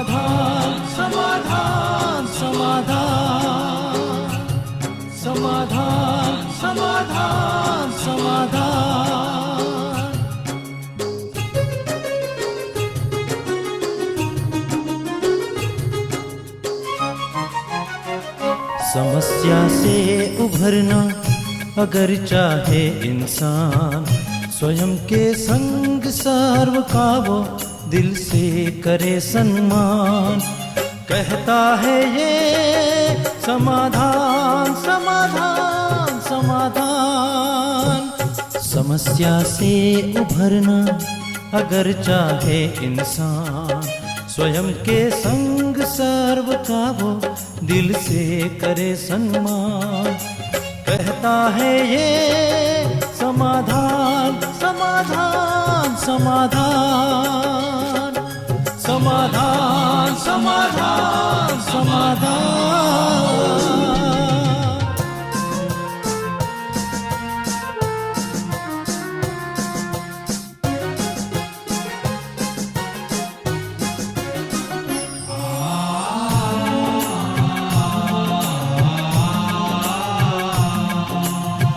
समाधान समाधान समाधान समाधान समाधान समाधान। समस्या से उभरना अगर चाहे इंसान, स्वयं के संग सर्व का वो दिल से करे सम्मान। कहता है ये समाधान समाधान समाधान। समस्या से उभरना अगर चाहे इंसान, स्वयं के संग सर्व का वो दिल से करे सम्मान। कहता है ये समाधान समाधान समाधान समाधान समाधान समाधान।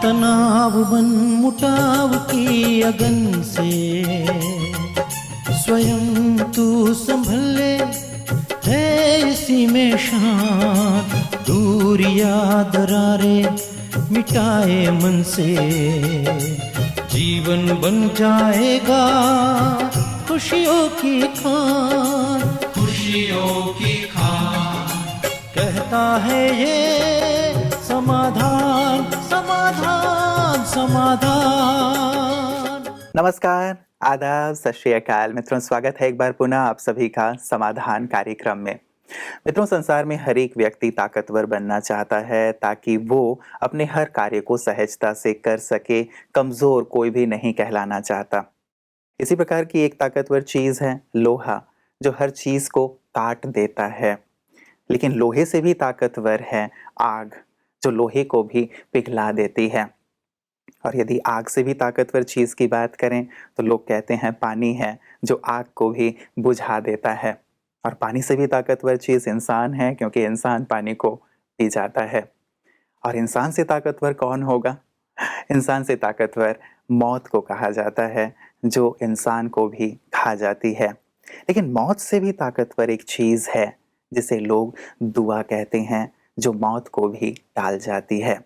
तनाव बन मुटाव की अगन से स्वयं तू संभल ले, है इसी में शांत। दूरियां दरारे मिटाए मन से, जीवन बन जाएगा खुशियों की खान खुशियों की खान। कहता है ये समाधान समाधान समाधान। नमस्कार, आदाब, सत श्री अकाल मित्रों, स्वागत है एक बार पुनः आप सभी का समाधान कार्यक्रम में। मित्रों, संसार में हर एक व्यक्ति ताकतवर बनना चाहता है ताकि वो अपने हर कार्य को सहजता से कर सके। कमजोर कोई भी नहीं कहलाना चाहता। इसी प्रकार की एक ताकतवर चीज है लोहा, जो हर चीज को काट देता है। लेकिन लोहे से भी ताकतवर है आग, जो लोहे को भी पिघला देती है। और यदि आग से भी ताकतवर चीज की बात करें तो लोग कहते हैं पानी है, जो आग को भी बुझा देता है। और पानी से भी ताकतवर चीज इंसान है, क्योंकि इंसान पानी को पी जाता है। और इंसान से ताकतवर कौन होगा? इंसान से ताकतवर मौत को कहा जाता है, जो इंसान को भी खा जाती है। लेकिन मौत से भी ताकतवर एक चीज है जिसे लोग दुआ कहते हैं, जो मौत को भी टाल जाती है।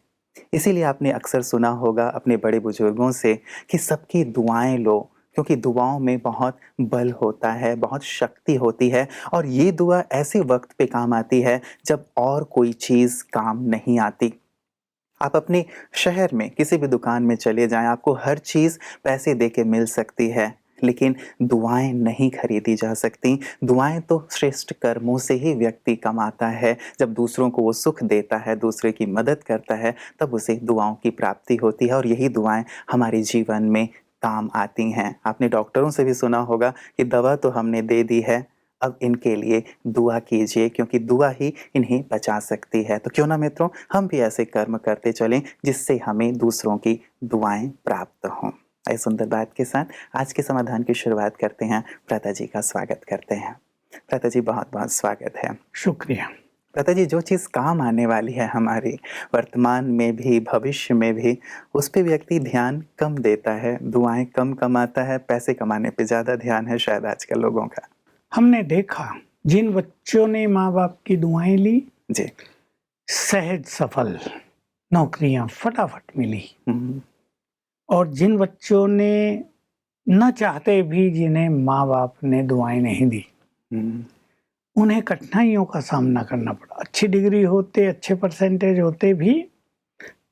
इसीलिए आपने अक्सर सुना होगा अपने बड़े बुजुर्गों से कि सबकी दुआएं लो, क्योंकि दुआओं में बहुत बल होता है, बहुत शक्ति होती है। और ये दुआ ऐसे वक्त पे काम आती है जब और कोई चीज़ काम नहीं आती। आप अपने शहर में किसी भी दुकान में चले जाएं, आपको हर चीज़ पैसे दे के मिल सकती है, लेकिन दुआएं नहीं खरीदी जा सकती। दुआएं तो श्रेष्ठ कर्मों से ही व्यक्ति कमाता है। जब दूसरों को वो सुख देता है, दूसरे की मदद करता है, तब उसे दुआओं की प्राप्ति होती है। और यही दुआएं हमारे जीवन में काम आती हैं। आपने डॉक्टरों से भी सुना होगा कि दवा तो हमने दे दी है, अब इनके लिए दुआ कीजिए, क्योंकि दुआ ही इन्हें बचा सकती है। तो क्यों ना मित्रों, हम भी ऐसे कर्म करते चलें जिससे हमें दूसरों की दुआएं प्राप्त हों। इस सुंदर बात के साथ आज के समाधान की शुरुआत करते हैं। प्रता जी का स्वागत करते हैं। प्रता जी, बहुत बहुत स्वागत है। शुक्रिया। प्रता जी, जो चीज़ काम आने वाली है हमारी वर्तमान में भी भविष्य में भी, उस पे व्यक्ति ध्यान कम देता है, दुआएं कम कमाता है, पैसे कमाने पे ज़्यादा ध्यान है शायद आजकल लोगों का। हमने देखा जिन बच्चों ने माँ बाप की दुआएं ली जी, सहज सफल नौकरियां फटाफट मिली। और जिन बच्चों ने न चाहते भी, जिन्हें माँ बाप ने दुआएं नहीं दी, उन्हें कठिनाइयों का सामना करना पड़ा। अच्छी डिग्री होते, अच्छे परसेंटेज होते भी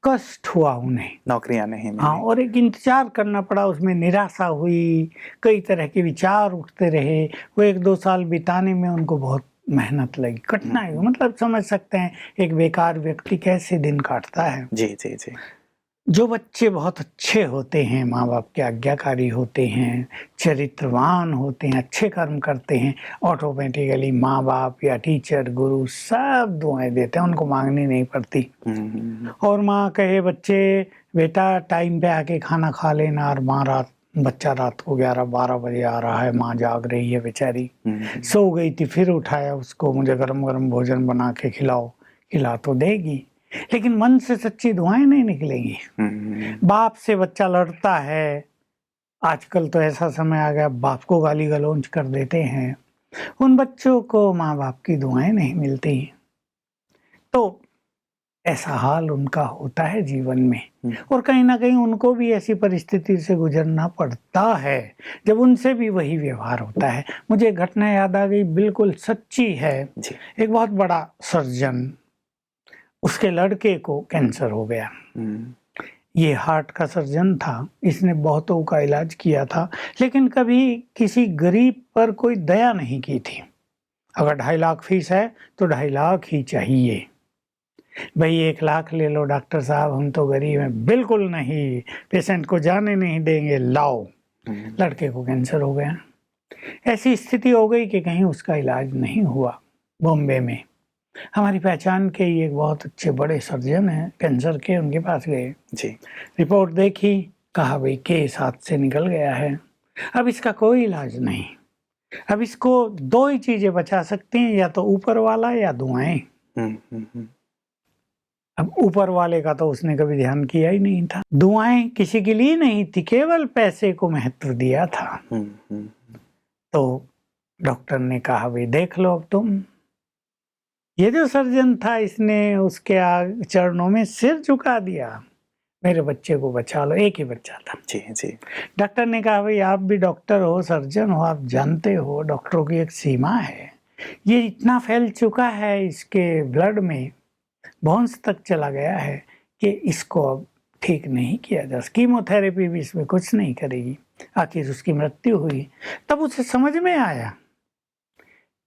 कष्ट हुआ उन्हें, नौकरियां नहीं मिली। हाँ, और एक इंतजार करना पड़ा, उसमें निराशा हुई, कई तरह के विचार उठते रहे। वो 1-2 साल बिताने में उनको बहुत मेहनत लगी, कठिनाई। मतलब समझ सकते हैं एक बेकार व्यक्ति कैसे दिन काटता है। जी जी जी। जो बच्चे बहुत अच्छे होते हैं, माँ बाप के आज्ञाकारी होते हैं, चरित्रवान होते हैं, अच्छे कर्म करते हैं, ऑटोमेटिकली माँ बाप या टीचर गुरु सब दुआएं देते हैं, उनको मांगनी नहीं पड़ती। और माँ कहे बच्चे बेटा टाइम पे आके खाना खा लेना, और माँ रात बच्चा रात को 11-12 बजे आ रहा है, माँ जाग रही है बेचारी, सो गई थी, फिर उठाया उसको, मुझे गरम-गरम भोजन बना के खिलाओ, खिला तो देगी, लेकिन मन से सच्ची दुआएं नहीं निकलेंगी। बाप से बच्चा लड़ता है, आजकल तो ऐसा समय आ गया बाप को गाली गलौज कर देते हैं, उन बच्चों को माँ बाप की दुआएं नहीं मिलती। तो ऐसा हाल उनका होता है जीवन में, और कहीं ना कहीं उनको भी ऐसी परिस्थिति से गुजरना पड़ता है जब उनसे भी वही व्यवहार होता है। मुझे एक घटना याद आ गई, बिल्कुल सच्ची है। एक बहुत बड़ा सर्जन, उसके लड़के को कैंसर हो गया। ये हार्ट का सर्जन था, इसने बहुतों का इलाज किया था, लेकिन कभी किसी गरीब पर कोई दया नहीं की थी। अगर 2.5 लाख फीस है तो 2.5 लाख ही चाहिए। भाई 1 लाख ले लो डॉक्टर साहब, हम तो गरीब हैं। बिल्कुल नहीं, पेशेंट को जाने नहीं देंगे, लाओ। लड़के को कैंसर हो गया। ऐसी स्थिति हो गई कि कहीं उसका इलाज नहीं हुआ। बॉम्बे में हमारी पहचान के ही एक बहुत अच्छे बड़े सर्जन हैं कैंसर के, उनके पास गए जी। रिपोर्ट देखी, कहा भाई केस हाथ से निकल गया है, अब इसका कोई इलाज नहीं। अब इसको 2 ही चीजें बचा सकती हैं, या तो ऊपर वाला या दुआएं। अब ऊपर वाले का तो उसने कभी ध्यान किया ही नहीं था, दुआएं किसी के लिए नहीं थी, केवल पैसे को महत्व दिया था। तो डॉक्टर ने कहा भाई देख लो अब तुम। ये जो सर्जन था, इसने उसके चरणों में सिर झुका दिया, मेरे बच्चे को बचा लो। एक ही बच्चा था जी जी। डॉक्टर ने कहा भाई आप भी डॉक्टर हो, सर्जन हो, आप जानते हो डॉक्टरों की एक सीमा है, ये इतना फैल चुका है, इसके ब्लड में बोन्स तक चला गया है कि इसको अब ठीक नहीं किया जा सकता, कीमोथेरेपी भी इसमें कुछ नहीं करेगी। आखिर उसकी मृत्यु हुई। तब उसे समझ में आया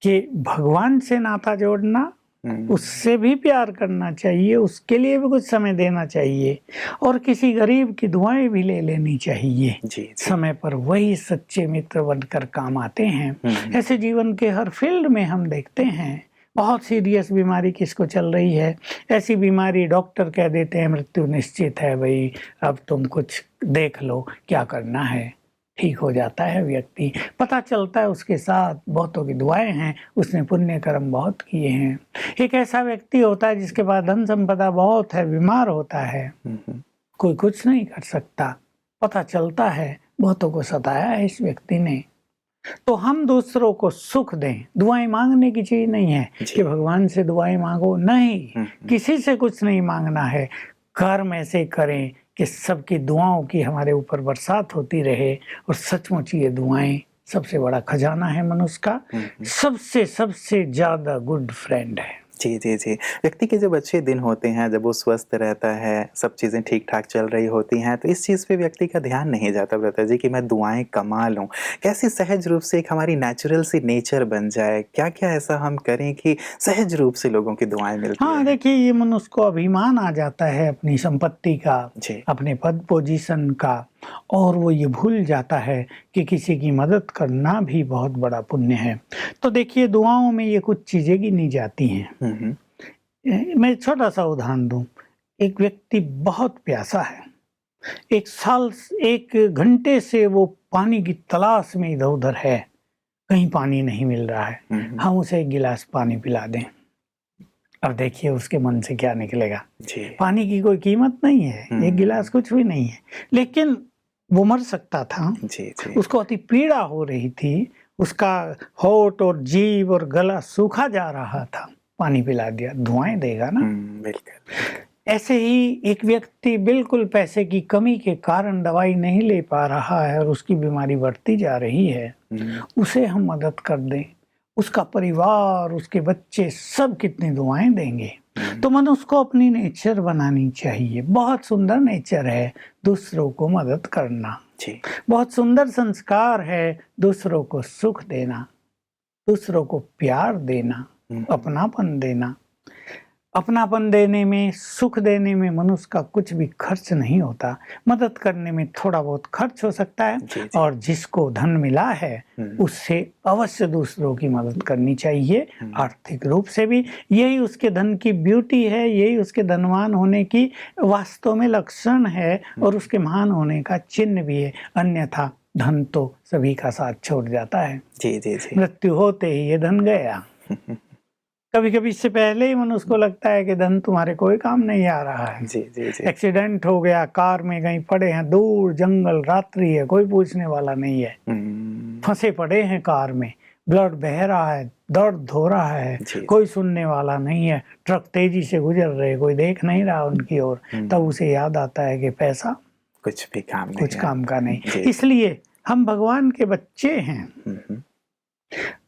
कि भगवान से नाता जोड़ना, उससे भी प्यार करना चाहिए, उसके लिए भी कुछ समय देना चाहिए, और किसी गरीब की दुआएं भी ले लेनी चाहिए जी। समय पर वही सच्चे मित्र बनकर काम आते हैं। ऐसे जीवन के हर फील्ड में हम देखते हैं। बहुत सीरियस बीमारी किसको चल रही है, ऐसी बीमारी डॉक्टर कह देते हैं मृत्यु निश्चित है, भाई अब तुम कुछ देख लो क्या करना है, ठीक हो जाता है व्यक्ति। पता चलता है उसके साथ बहुतों की दुआएं हैं, उसने पुण्य कर्म बहुत किए हैं। एक ऐसा व्यक्ति होता है जिसके पास धन संपदा बहुत है, बीमार होता है, कोई कुछ नहीं कर सकता, पता चलता है बहुतों को सताया है इस व्यक्ति ने। तो हम दूसरों को सुख दें, दुआएं मांगने की चीज नहीं है कि भगवान से दुआएं मांगो, नहीं, किसी से कुछ नहीं मांगना है। कर्म ऐसे करें कि सबकी दुआओं की हमारे ऊपर बरसात होती रहे, और सचमुच ये दुआएं सबसे बड़ा खजाना है मनुष्य का, सबसे ज्यादा गुड फ्रेंड है। जी जी जी। व्यक्ति के जब अच्छे दिन होते हैं, जब वो स्वस्थ रहता है, सब चीज़ें ठीक ठाक चल रही होती हैं, तो इस चीज़ पे व्यक्ति का ध्यान नहीं जाता ब्रता जी कि मैं दुआएं कमा लूं। कैसे सहज रूप से एक हमारी नेचुरल सी नेचर बन जाए, क्या क्या ऐसा हम करें कि सहज रूप से लोगों की दुआएं मिलती हाँ देखिए, ये मनुष्य को अभिमान आ जाता है अपनी संपत्ति का, अपने पद पोजीशन का, और वो ये भूल जाता है कि किसी की मदद करना भी बहुत बड़ा पुण्य है। तो देखिए दुआओं में ये कुछ चीजें गिनी जाती हैं। मैं छोटा सा उदाहरण दूं। एक व्यक्ति बहुत प्यासा है, 1 घंटे से वो पानी की तलाश में इधर उधर है, कहीं पानी नहीं मिल रहा है, हम उसे 1 गिलास पानी पिला दें, अब देखिए उसके मन से क्या निकलेगा। पानी की कोई कीमत नहीं है, 1 गिलास कुछ भी नहीं है, लेकिन वो मर सकता था। उसको अति पीड़ा हो रही थी, उसका होठ और जीभ और गला सूखा जा रहा था, पानी पिला दिया, दुआएं देगा ना। बिल्कुल। ऐसे ही एक व्यक्ति बिल्कुल पैसे की कमी के कारण दवाई नहीं ले पा रहा है और उसकी बीमारी बढ़ती जा रही है, उसे हम मदद कर दें, उसका परिवार, उसके बच्चे सब कितनी दुआएं देंगे। तो मनुष्य को अपनी नेचर बनानी चाहिए। बहुत सुंदर नेचर है दूसरों को मदद करना, बहुत सुंदर संस्कार है दूसरों को सुख देना, दूसरों को प्यार देना, अपनापन देना। अपनापन देने में, सुख देने में मनुष्य का कुछ भी खर्च नहीं होता, मदद करने में थोड़ा बहुत खर्च हो सकता है। और जिसको धन मिला है उससे अवश्य दूसरों की मदद करनी चाहिए, आर्थिक रूप से भी। यही उसके धन की ब्यूटी है, यही उसके धनवान होने की वास्तव में लक्षण है और उसके महान होने का चिन्ह भी है। अन्यथा धन तो सभी का साथ छोड़ जाता है। जी जी जी। मृत्यु होते ही ये धन गया। कभी कभी इससे पहले ही मनुष्य को लगता है कि धन तुम्हारे कोई काम नहीं आ रहा है। जी जी जी। एक्सीडेंट हो गया, कार में कहीं पड़े हैं, दूर जंगल, रात्रि है, कोई पूछने वाला नहीं है, फंसे पड़े हैं कार में, ब्लड बह रहा है, दर्द हो रहा है, जी। कोई सुनने वाला नहीं है, ट्रक तेजी से गुजर रहे, कोई देख नहीं रहा उनकी ओर। तब उसे याद आता है कि पैसा कुछ भी काम नहीं कुछ है। काम का नहीं। जी। इसलिए हम भगवान के बच्चे हैं,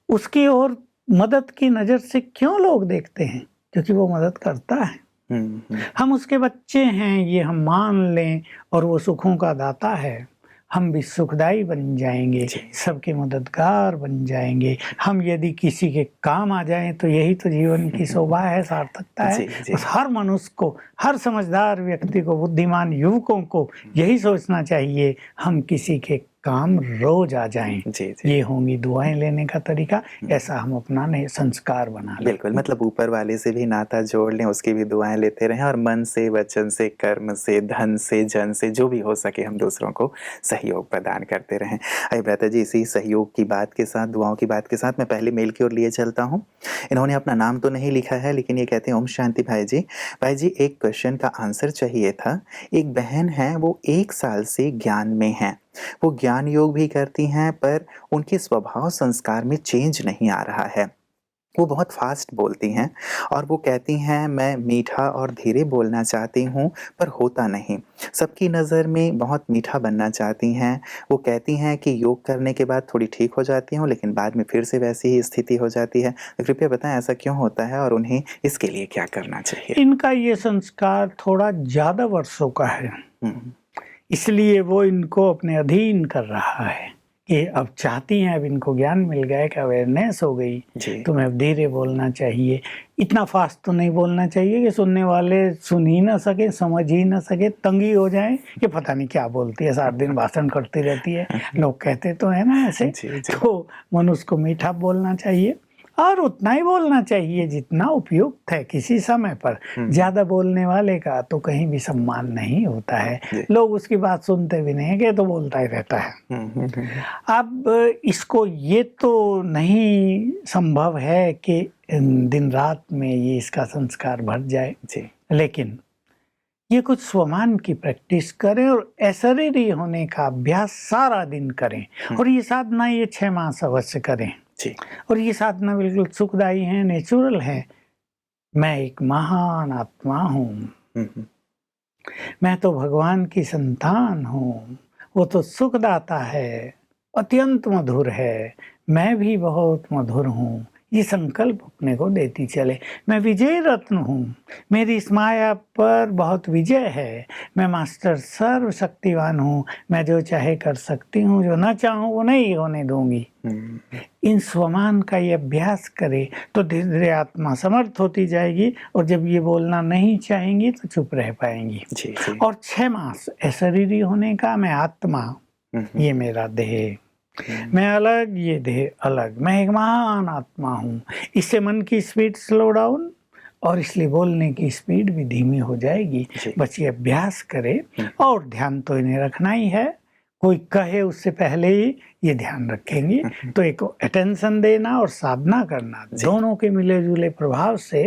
उसकी ओर मदद की नजर से क्यों लोग देखते हैं? क्योंकि वो मदद करता है। हम उसके बच्चे हैं, ये हम मान लें, और वो सुखों का दाता है। हम भी सुखदाई बन जाएंगे, सबके मददगार बन जाएंगे। हम यदि किसी के काम आ जाएं तो यही तो जीवन की शोभा है, सार्थकता है। बस हर मनुष्य को, हर समझदार व्यक्ति को, बुद्धिमान युवकों को यही सोचना चाहिए, हम किसी के काम रोज आ जाएं। जी जी। ये होंगी दुआएं लेने का तरीका। ऐसा हम अपना नए संस्कार बना लें। बिल्कुल, मतलब ऊपर वाले से भी नाता जोड़ लें, उसकी भी दुआएं लेते रहें, और मन से, वचन से, कर्म से, धन से, जन से, जो भी हो सके हम दूसरों को सहयोग प्रदान करते रहें। अरे भ्राता जी, इसी सहयोग की बात के साथ, दुआओं की बात के साथ मैं पहले मेल की ओर लिए चलता हूँ। इन्होंने अपना नाम तो नहीं लिखा है, लेकिन ये कहते हैं, ओम शांति भाई जी। भाई जी, एक क्वेश्चन का आंसर चाहिए था। एक बहन है, वो 1 साल से ज्ञान में है, वो ज्ञान योग भी करती हैं, पर उनके स्वभाव संस्कार में चेंज नहीं आ रहा है। वो बहुत फास्ट बोलती हैं, और वो कहती हैं, मैं मीठा और धीरे बोलना चाहती हूँ, पर होता नहीं। सबकी नज़र में बहुत मीठा बनना चाहती हैं। वो कहती हैं कि योग करने के बाद थोड़ी ठीक हो जाती हूँ, लेकिन बाद में फिर से वैसी ही स्थिति हो जाती है। तो कृपया बताएं, ऐसा क्यों होता है और उन्हें इसके लिए क्या करना चाहिए? इनका ये संस्कार थोड़ा ज्यादा वर्षों का है, इसलिए वो इनको अपने अधीन कर रहा है कि अब चाहती हैं, अब इनको ज्ञान मिल गया, कि अवेयरनेस हो गई, तुम्हें अब धीरे बोलना चाहिए। इतना फास्ट तो नहीं बोलना चाहिए कि सुनने वाले सुन ही ना सके, समझ ही ना सके, तंगी हो जाए कि पता नहीं क्या बोलती है, सारा दिन भाषण करती रहती है। लोग कहते तो है ना ऐसे। तो मनुष्य को मीठा बोलना चाहिए, और उतना ही बोलना चाहिए जितना उपयुक्त है किसी समय पर। ज्यादा बोलने वाले का तो कहीं भी सम्मान नहीं होता है, लोग उसकी बात सुनते भी नहीं, कि तो बोलता ही रहता है। अब इसको ये तो नहीं संभव है कि दिन रात में ये इसका संस्कार भर जाए, लेकिन ये कुछ स्वमान की प्रैक्टिस करें, और अशरीरी होने का अभ्यास सारा दिन करें। और ये साधना ये 6 मास अवश्य करें। और ये साधना बिल्कुल सुखदायी है, नेचुरल है। मैं एक महान आत्मा हूँ, मैं तो भगवान की संतान हूँ, वो तो सुखदाता है, अत्यंत मधुर है, मैं भी बहुत मधुर हूँ। ये संकल्प अपने को देती चले। मैं विजय रत्न हूँ, मेरी इस माया पर बहुत विजय है, मैं मास्टर सर्वशक्तिवान हूँ, मैं जो चाहे कर सकती हूँ, जो ना चाहूँ वो नहीं होने दूंगी। इन स्वमान का ये अभ्यास करे तो धीरे धीरे आत्मा समर्थ होती जाएगी, और जब ये बोलना नहीं चाहेंगी तो चुप रह पाएंगी। और 6 मास अशरीरी होने का, मैं आत्मा, ये मेरा देह, मैं अलग, ये देह अलग, मैं एक महान आत्मा हूँ। इससे मन की स्पीड स्लो डाउन, और इसलिए बोलने की स्पीड भी धीमी हो जाएगी। बस ये अभ्यास करे, और ध्यान तो इन्हें रखना ही है। कोई कहे उससे पहले ही ये ध्यान रखेंगे। तो एक अटेंशन देना और साधना करना, दोनों के मिले जुले प्रभाव से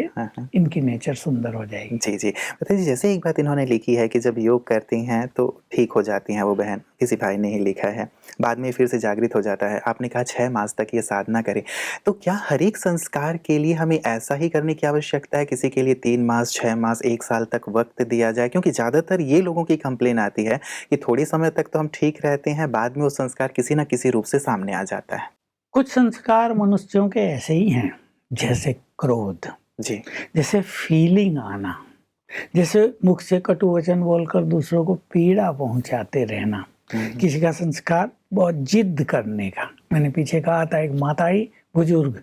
इनकी नेचर सुंदर हो जाएगी। जी जी। बताइए, जैसे एक बात इन्होंने लिखी है कि जब योग करती हैं तो ठीक हो जाती हैं वो बहन, किसी भाई ने ही लिखा है, बाद में फिर से जागृत हो जाता है। आपने कहा 6 मास तक ये साधना करें, तो क्या हर एक संस्कार के लिए हमें ऐसा ही करने की आवश्यकता है? किसी के लिए 3 मास, 6 मास, 1 साल तक वक्त दिया जाए? क्योंकि ज़्यादातर ये लोगों की कंप्लेन आती है कि थोड़े समय तक तो हम ठीक रहते हैं, बाद में वो संस्कार किसी न किसी रूप से सामने आ जाता है। कुछ संस्कार मनुष्यों के ऐसे ही हैं, जैसे क्रोध, जैसे फीलिंग आना, जैसे मुख से कटु वचन बोलकर दूसरों को पीड़ा पहुंचाते रहना। किसी का संस्कार बहुत जिद करने का। मैंने पीछे कहा था, एक माताई बुजुर्ग,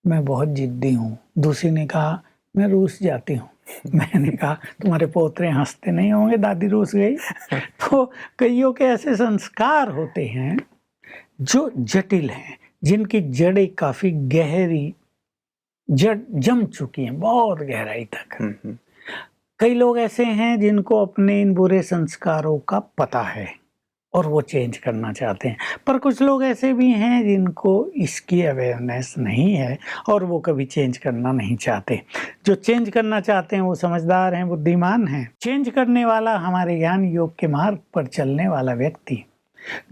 मैं बहुत जिद्दी हूँ। दूसरी ने कहा, मैं रूस जाती हूँ। मैंने कहा, तुम्हारे पोतरे हंसते नहीं होंगे, दादी रूस गई। तो कईयों के ऐसे संस्कार होते हैं जो जटिल हैं, जिनकी जड़ें काफी गहरी जम चुकी हैं, बहुत गहराई तक। कई लोग ऐसे हैं जिनको अपने इन बुरे संस्कारों का पता है, और वो चेंज करना चाहते हैं। पर कुछ लोग ऐसे भी हैं जिनको इसकी अवेयरनेस नहीं है और वो कभी चेंज करना नहीं चाहते। जो चेंज करना चाहते हैं वो समझदार हैं, बुद्धिमान हैं। चेंज करने वाला हमारे ज्ञान योग के मार्ग पर चलने वाला व्यक्ति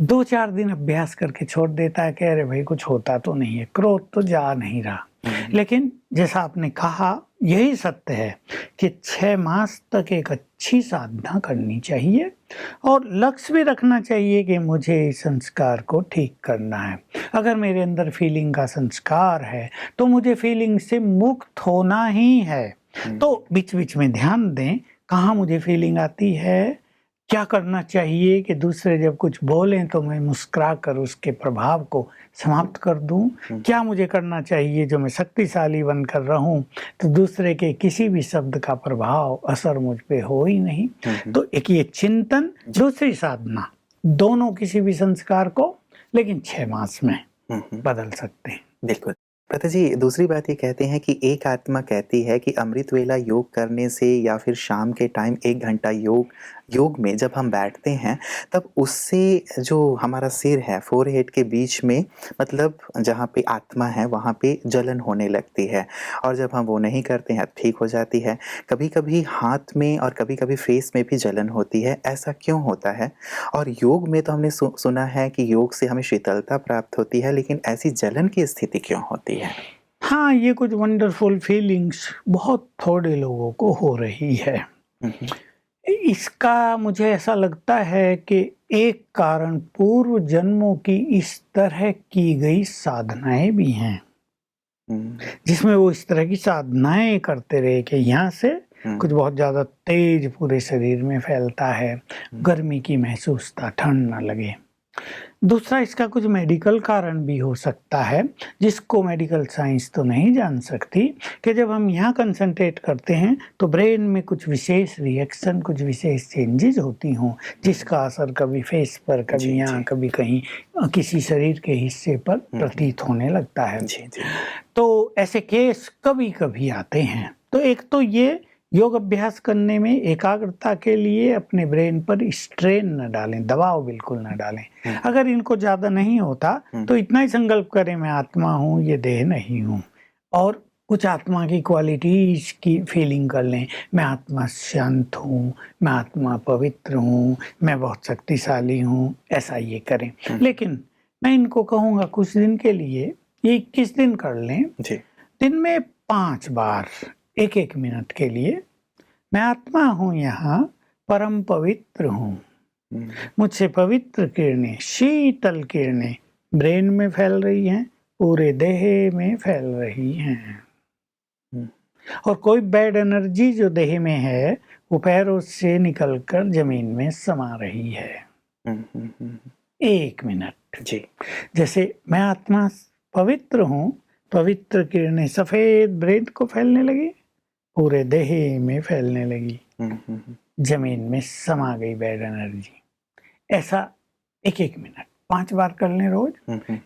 2-4 दिन अभ्यास करके छोड़ देता है कि अरे भाई कुछ होता तो नहीं है, क्रोध तो जा नहीं रहा। लेकिन जैसा आपने कहा यही सत्य है कि 6 मास तक एक अच्छी साधना करनी चाहिए और लक्ष्य भी रखना चाहिए कि मुझे इस संस्कार को ठीक करना है। अगर मेरे अंदर फीलिंग का संस्कार है तो मुझे फीलिंग से मुक्त होना ही है। तो बीच-बीच में ध्यान दें कहाँ मुझे फीलिंग आती है, क्या करना चाहिए कि दूसरे जब कुछ बोलें तो मैं मुस्कुरा कर उसके प्रभाव को समाप्त कर दूं। क्या मुझे करना चाहिए जो मैं शक्तिशाली बनकर रहूं तो दूसरे के किसी भी शब्द का प्रभाव असर मुझ पे हो ही नहीं। तो एक ये चिंतन, दूसरी साधना, दोनों किसी भी संस्कार को लेकिन 6 मास में बदल सकते हैं। बिल्कुल। प्रथा जी, दूसरी बात ये कहते हैं कि एक आत्मा कहती है कि अमृत वेला योग करने से या फिर शाम के टाइम 1 घंटा योग में जब हम बैठते हैं तब उससे जो हमारा सिर है फोरहेड के बीच में, मतलब जहाँ पे आत्मा है वहाँ पे जलन होने लगती है और जब हम वो नहीं करते हैं ठीक हो जाती है। कभी-कभी हाथ में और कभी-कभी फेस में भी जलन होती है, ऐसा क्यों होता है? और योग में तो हमने सुना है कि योग से हमें शीतलता प्राप्त होती है, लेकिन ऐसी जलन की स्थिति क्यों होती है? हाँ, ये कुछ वंडरफुल फीलिंग्स बहुत थोड़े लोगों को हो रही है। इसका मुझे ऐसा लगता है कि एक कारण पूर्व जन्मों की इस तरह की गई साधनाएं भी हैं, जिसमें वो इस तरह की साधनाएं करते रहे कि यहाँ से कुछ बहुत ज़्यादा तेज पूरे शरीर में फैलता है, गर्मी की महसूसता, ठंड न लगे। दूसरा इसका कुछ मेडिकल कारण भी हो सकता है जिसको मेडिकल साइंस तो नहीं जान सकती, कि जब हम यहाँ कंसंट्रेट करते हैं तो ब्रेन में कुछ विशेष रिएक्शन, कुछ विशेष चेंजेस होती हों जिसका असर कभी फेस पर, कभी यहाँ, कभी कहीं किसी शरीर के हिस्से पर प्रतीत होने लगता है। तो ऐसे केस कभी कभी आते हैं। तो एक तो ये योग अभ्यास करने में एकाग्रता के लिए अपने ब्रेन पर स्ट्रेन न डालें, दबाव बिल्कुल न डालें। अगर इनको ज़्यादा नहीं होता तो इतना ही संकल्प करें मैं आत्मा हूँ, ये देह नहीं हूँ, और कुछ आत्मा की क्वालिटीज की फीलिंग कर लें। मैं आत्मा शांत हूँ, मैं आत्मा पवित्र हूँ, मैं बहुत शक्तिशाली हूँ, ऐसा ये करें। लेकिन मैं इनको कहूँगा कुछ दिन के लिए, ये 21 दिन कर लें, दिन में 5 बार 1-1 मिनट के लिए मैं आत्मा हूँ, यहाँ परम पवित्र हूँ, मुझसे पवित्र किरणें, शीतल किरणें ब्रेन में फैल रही हैं, पूरे देह में फैल रही हैं, और कोई बैड एनर्जी जो देह में है वो पैरों से निकलकर जमीन में समा रही है। 1 मिनट जी। जैसे मैं आत्मा पवित्र हूँ, पवित्र किरणें सफेद ब्रेन को फैलने लगी, पूरे देह में फैलने लगी, जमीन में समा गई बैड एनर्जी। ऐसा 1-1 मिनट 5 बार कर लें रोज,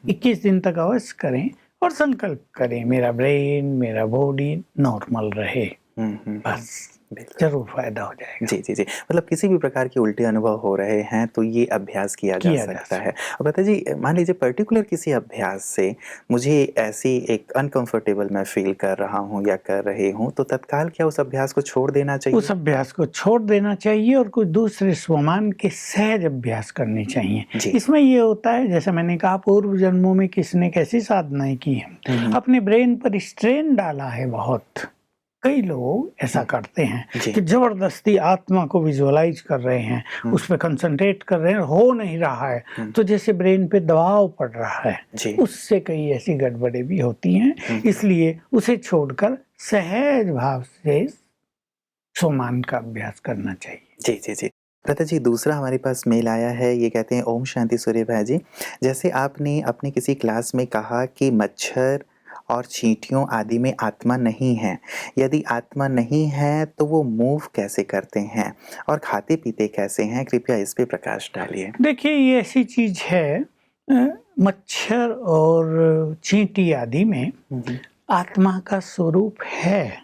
21 दिन तक अवश्य करें और संकल्प करें मेरा ब्रेन, मेरा बॉडी नॉर्मल रहे, बस जरूर फायदा हो जाएगा। जी जी जी। मतलब किसी भी प्रकार के उल्टे अनुभव हो रहे हैं तो ये अभ्यास किया जा सकता है। और बता जी, मान लीजिए पर्टिकुलर किसी अभ्यास से मुझे ऐसी एक अनकंफर्टेबल मैं फील कर रहा हूँ या कर रही हूँ, तो तत्काल क्या उस अभ्यास को छोड़ देना चाहिए? उस अभ्यास को छोड़ देना चाहिए और कुछ दूसरे स्वमान के सहज अभ्यास करने चाहिए। इसमें ये होता है, जैसे मैंने कहा, पूर्व जन्मों में किसने कैसी साधनाएं की हैं, अपने ब्रेन पर स्ट्रेन डाला है बहुत। कई लोग ऐसा करते हैं कि जबरदस्ती आत्मा को विजुअलाइज कर रहे हैं, उस पर कंसंट्रेट कर रहे हैं, हो नहीं रहा है, तो जैसे ब्रेन पे दबाव पड़ रहा है, उससे कई ऐसी गड़बड़े भी होती हैं। इसलिए उसे छोड़कर सहज भाव से स्वमान का अभ्यास करना चाहिए। जी जी जी। प्रथा जी, दूसरा हमारे पास मेल आया है, ये कहते हैं ओम शांति सूर्य भाई जी, जैसे आपने अपनी किसी क्लास में कहा कि मच्छर और चींटियों आदि में आत्मा नहीं है, यदि आत्मा नहीं है तो वो मूव कैसे करते हैं और खाते पीते कैसे हैं, कृपया इस पे प्रकाश डालिए। देखिए, ये ऐसी चीज है, मच्छर और चींटी आदि में आत्मा का स्वरूप है,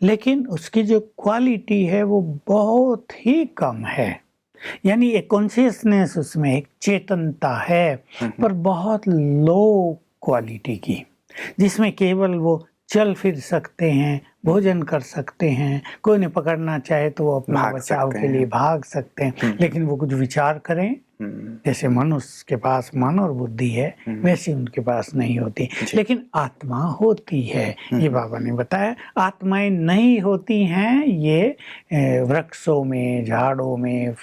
लेकिन उसकी जो क्वालिटी है वो बहुत ही कम है। यानी एक कॉन्शियसनेस उसमें एक चेतनता है, पर बहुत लो क्वालिटी की, जिसमें केवल वो चल फिर सकते हैं, भोजन कर सकते हैं, कोई उन्हें पकड़ना चाहे तो वो अपना भाग बचाव सकते के लिए हैं। भाग सकते हैं, लेकिन वो कुछ विचार करें, जैसे मनुष्य के पास मन और बुद्धि है वैसी उनके पास नहीं होती, जी। लेकिन आत्मा होती है। ये बाबा ने बताया, आत्माएं नहीं होती हैं ये वृक्षों में, झाड़ों में,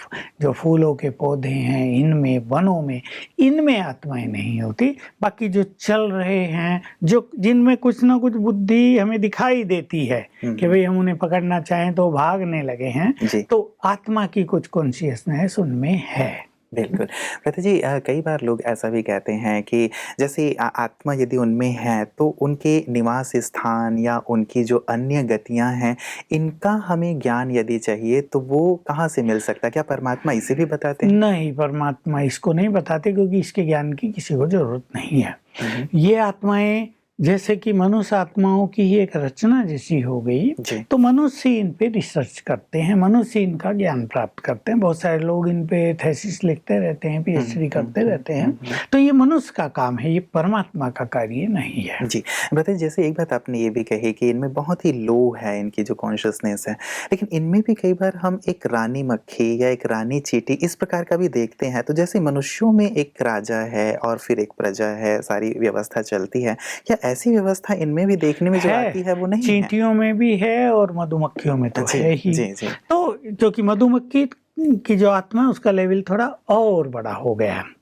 जो फूलों के पौधे हैं इनमें, वनों में, इनमें आत्माएं नहीं होती। बाकी जो चल रहे हैं, जो जिनमें कुछ ना कुछ बुद्धि हमें दिखाई देती है कि भाई हम उन्हें पकड़ना चाहें तो भागने लगे हैं, जी। तो आत्मा की कुछ कॉन्शियसनेस उनमें है। बिल्कुल। प्रथा जी, कई बार लोग ऐसा भी कहते हैं कि जैसे आत्मा यदि उनमें है तो उनके निवास स्थान या उनकी जो अन्य गतियाँ हैं, इनका हमें ज्ञान यदि चाहिए तो वो कहाँ से मिल सकता है? क्या परमात्मा इसे भी बताते हैं? नहीं, परमात्मा इसको नहीं बताते, क्योंकि इसके ज्ञान की किसी को ज़रूरत नहीं है। हुँ। ये आत्माएँ जैसे कि मनुष्य आत्माओं की ही एक रचना जैसी हो गई, जी। तो मनुष्य इन पे रिसर्च करते हैं, मनुष्य इनका ज्ञान प्राप्त करते हैं। बहुत सारे लोग इन पे थीसिस लिखते रहते हैं, पीएचडी करते रहते हैं। तो ये मनुष्य का काम है, ये परमात्मा का कार्य नहीं है। जी। बताइए, जैसे एक बात आपने ये भी कही कि इनमें बहुत ही लो है इनकी जो कॉन्शसनेस है, लेकिन इनमें भी कई बार हम एक रानी मक्खी या एक रानी चींटी इस प्रकार का भी देखते हैं। तो जैसे मनुष्यों में एक राजा है और फिर एक प्रजा है, सारी व्यवस्था चलती है, क्या ऐसी व्यवस्था इनमें भी देखने में जो आती है वो नहीं है? चींटियों में भी है और मधुमक्खियों में तो जी, है ही। जी, जी। तो क्योंकि मधुमक्खी की जो आत्मा है उसका लेवल थोड़ा और बड़ा हो गया है।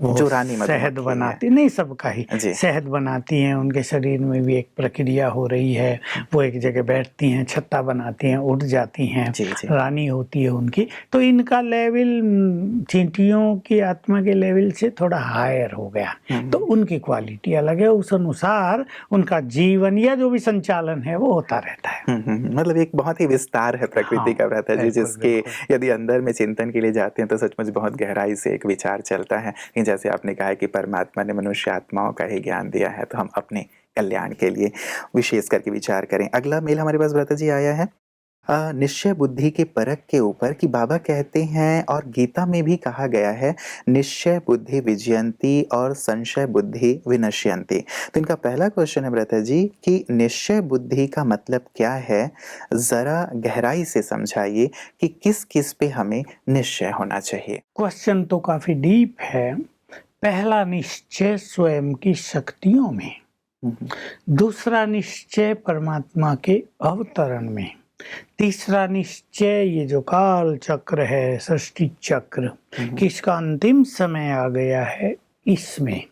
वो जो रानी शहद मधुमक्खी है। बनाती नहीं, सबका ही जी। शहद बनाती हैं, उनके शरीर में भी एक प्रक्रिया हो रही है, वो एक जगह बैठती हैं, छत्ता बनाती हैं, उड़ जाती हैं, जी, जी। रानी होती है उनकी। तो इनका लेवल चींटियों की आत्मा के लेवल से थोड़ा हायर हो गया, तो उनकी क्वालिटी अलग है, उस अनुसार उनका जीवन या जो भी संचालन है वो होता रहता है। मतलब एक बहुत ही विस्तार है प्रकृति का, भ्राता जी, बिल्कुल, जिसके बिल्कुल। यदि अंदर में चिंतन के लिए जाते हैं तो सचमुच बहुत गहराई से एक विचार चलता है। लेकिन जैसे आपने कहा है कि परमात्मा ने मनुष्य आत्माओं का ही ज्ञान दिया है, तो हम अपने कल्याण के लिए विशेष करके विचार करें। अगला मेल हमारे पास भ्राता जी आया है निश्चय बुद्धि के परख के ऊपर, कि बाबा कहते हैं और गीता में भी कहा गया है, निश्चय बुद्धि विजयंती और संशय बुद्धि विनश्यंती। तो इनका पहला क्वेश्चन है भ्राता जी कि निश्चय बुद्धि का मतलब क्या है? जरा गहराई से समझाइए कि किस किस पे हमें निश्चय होना चाहिए। क्वेश्चन तो काफी डीप है। पहला निश्चय स्वयं की शक्तियों में, दूसरा निश्चय परमात्मा के अवतरण में, तीसरा निश्चय ये जो काल चक्र है, सृष्टि चक्र, कि इसका अंतिम समय आ गया है इसमें,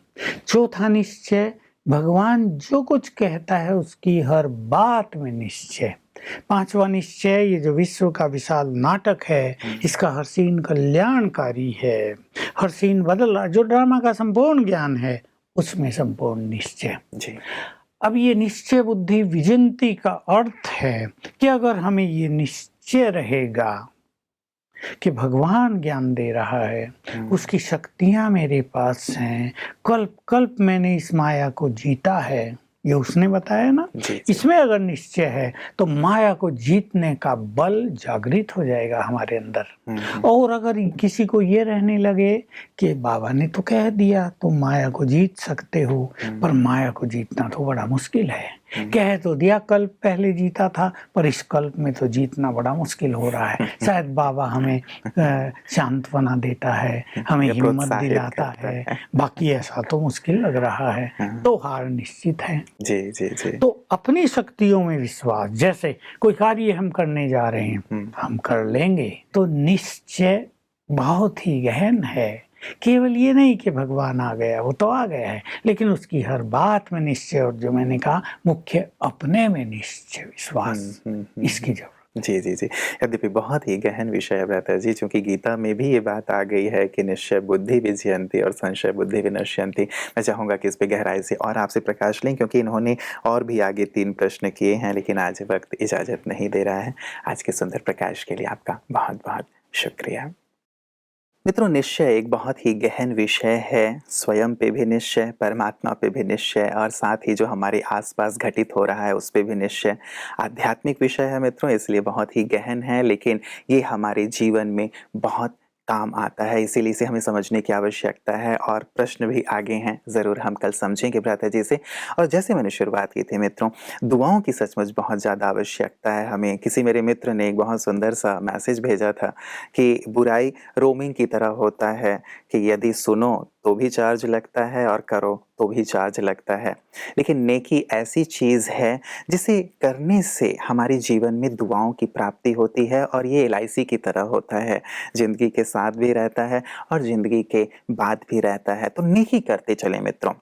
चौथा निश्चय भगवान जो कुछ कहता है उसकी हर बात में निश्चय, पांचवा निश्चय ये जो विश्व का विशाल नाटक है इसका हर सीन कल्याणकारी है, हर सीन बदल रहा, जो ड्रामा का संपूर्ण ज्ञान है उसमें संपूर्ण निश्चय। जी। अब ये निश्चय बुद्धि विजयंती का अर्थ है कि अगर हमें ये निश्चय रहेगा कि भगवान ज्ञान दे रहा है, उसकी शक्तियां मेरे पास हैं, कल्प कल्प मैंने इस माया को जीता है, ये उसने बताया ना। जी, जी। इसमें अगर निश्चय है तो माया को जीतने का बल जागृत हो जाएगा हमारे अंदर। और अगर किसी को ये रहने लगे कि बाबा ने तो कह दिया तुम माया को जीत सकते हो, पर माया को जीतना तो बड़ा मुश्किल है, कह तो दिया कल्प पहले जीता था, पर इस कल्प में तो जीतना बड़ा मुश्किल हो रहा है। शायद बाबा हमें सांत्वना देता है, हमें हिम्मत प्रोत्साहित दिलाता करता है, है। बाकी ऐसा तो मुश्किल लग रहा है, तो हार निश्चित है। जी, जी, जी। तो अपनी शक्तियों में विश्वास, जैसे कोई कार्य हम करने जा रहे हैं हम कर लेंगे, तो निश्चय बहुत ही गहन है। केवल ये नहीं कि भगवान आ गया, वो तो आ गया है, लेकिन उसकी हर बात में निश्चय, और जो मैंने कहा मुख्य अपने में निश्चय विश्वास, इसकी जरूरत। जी, जी, जी। यद्यपि बहुत ही गहन विषय है भ्राता जी, चूँकि गीता में भी ये बात आ गई है कि निश्चय बुद्धि विजयंती और संशय बुद्धि विनश्यंती। मैं चाहूँगा कि इस पे गहराई से और आपसे प्रकाश लें, क्योंकि इन्होंने और भी आगे 3 प्रश्न किए हैं, लेकिन आज वक्त इजाज़त नहीं दे रहा है। आज के सुंदर प्रकाश के लिए आपका बहुत-बहुत शुक्रिया। मित्रों, निश्चय एक बहुत ही गहन विषय है। स्वयं पे भी निश्चय, परमात्मा पे भी निश्चय, और साथ ही जो हमारे आसपास घटित हो रहा है उस पे भी निश्चय। आध्यात्मिक विषय है मित्रों, इसलिए बहुत ही गहन है, लेकिन ये हमारे जीवन में बहुत काम आता है, इसीलिए इसे हमें समझने की आवश्यकता है और प्रश्न भी आगे हैं, ज़रूर हम कल समझेंगे भ्राता जी से। और जैसे मैंने शुरुआत की थी मित्रों, दुआओं की सचमुच बहुत ज़्यादा आवश्यकता है हमें। किसी मेरे मित्र ने एक बहुत सुंदर सा मैसेज भेजा था कि बुराई रोमिंग की तरह होता है कि यदि सुनो तो भी चार्ज लगता है और करो तो भी चार्ज लगता है। लेकिन नेकी ऐसी चीज़ है जिसे करने से हमारे जीवन में दुआओं की प्राप्ति होती है और ये एलआईसी की तरह होता है, ज़िंदगी के साथ भी रहता है और ज़िंदगी के बाद भी रहता है। तो नेकी करते चलें मित्रों,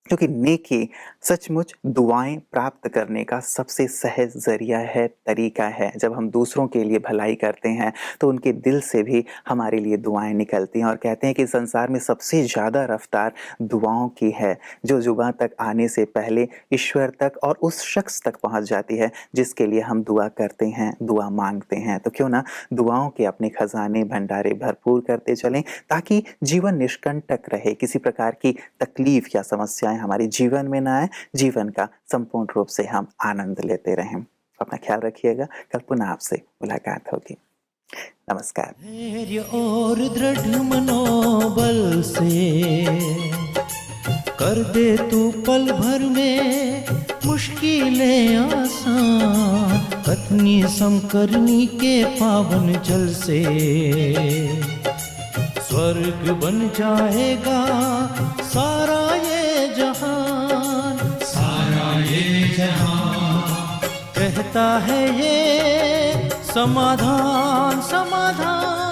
क्योंकि नेकी सचमुच दुआएं प्राप्त करने का सबसे सहज ज़रिया है, तरीका है। जब हम दूसरों के लिए भलाई करते हैं तो उनके दिल से भी हमारे लिए दुआएं निकलती हैं और कहते हैं कि संसार में सबसे ज़्यादा रफ्तार दुआओं की है, जो जुबां तक आने से पहले ईश्वर तक और उस शख्स तक पहुंच जाती है जिसके लिए हम दुआ करते हैं, दुआ मांगते हैं। तो क्यों ना दुआओं के अपने खजाने भंडारे भरपूर करते चलें, ताकि जीवन निष्कंटक रहे, किसी प्रकार की तकलीफ या समस्याएं हमारे जीवन में ना आए, जीवन का संपूर्ण रूप से हम आनंद लेते रहें। अपना ख्याल रखिएगा, कल पुनः आपसे मुलाकात होगी। नमस्कार। धैर्य और दृढ़ मनोबल से कर दे तू पल भर में मुश्किलें आसान, कतनी समकरनी के पावन जल से स्वर्ग बन जाएगा सारा ये जहान, सारा ये जहान। कहता है ये समाधान समाधान।